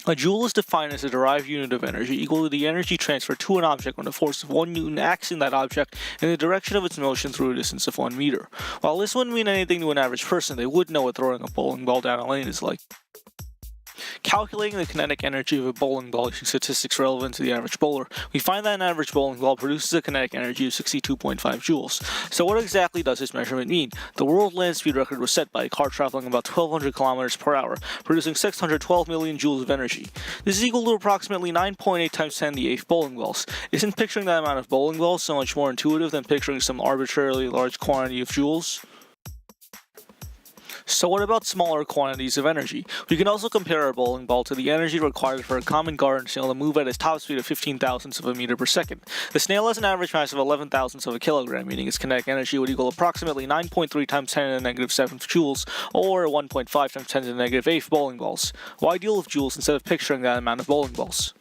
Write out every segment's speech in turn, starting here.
A joule is defined as a derived unit of energy equal to the energy transferred to an object when a force of 1 Newton acts in that object in the direction of its motion through a distance of 1 meter. While this wouldn't mean anything to an average person, they would know what throwing a bowling ball down a lane is like. Calculating the kinetic energy of a bowling ball using statistics relevant to the average bowler, we find that an average bowling ball produces a kinetic energy of 62.5 joules. So what exactly does this measurement mean? The world land speed record was set by a car traveling about 1200 kilometers per hour, producing 612 million joules of energy. This is equal to approximately 9.8 times 10 to the 8th bowling balls. Isn't picturing that amount of bowling balls so much more intuitive than picturing some arbitrarily large quantity of joules? So what about smaller quantities of energy? We can also compare our bowling ball to the energy required for a common garden snail to move at its top speed of 15 thousandths of a meter per second. The snail has an average mass of 11 thousandths of a kilogram, meaning its kinetic energy would equal approximately 9.3 times 10 to the negative 7th joules, or 1.5 times 10 to the negative 8th bowling balls. Why deal with joules instead of picturing that amount of bowling balls?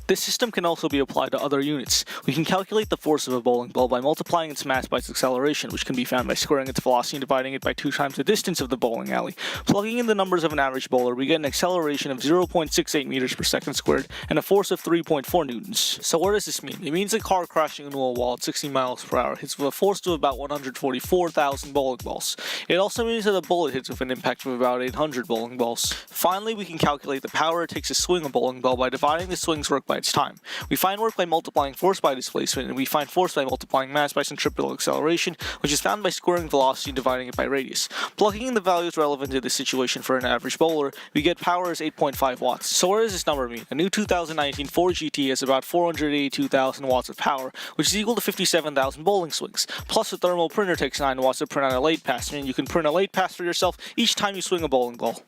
This system can also be applied to other units. We can calculate the force of a bowling ball by multiplying its mass by its acceleration, which can be found by squaring its velocity and dividing it by 2 times the distance of the bowling alley. Plugging in the numbers of an average bowler, we get an acceleration of 0.68 meters per second squared and a force of 3.4 newtons. So what does this mean? It means a car crashing into a wall at 60 miles per hour hits with a force of about 144,000 bowling balls. It also means that a bullet hits with an impact of about 800 bowling balls. Finally, we can calculate the power it takes to swing a bowling ball by dividing the swing's work by its time. We find work by multiplying force by displacement, and we find force by multiplying mass by centripetal acceleration, which is found by squaring velocity and dividing it by radius. Plugging in the values relevant to this situation for an average bowler, we get power as 8.5 watts. So what does this number mean? A new 2019 Ford GT has about 482,000 watts of power, which is equal to 57,000 bowling swings. Plus, a thermal printer takes 9 watts to print out a late pass, meaning you can print a late pass for yourself each time you swing a bowling ball.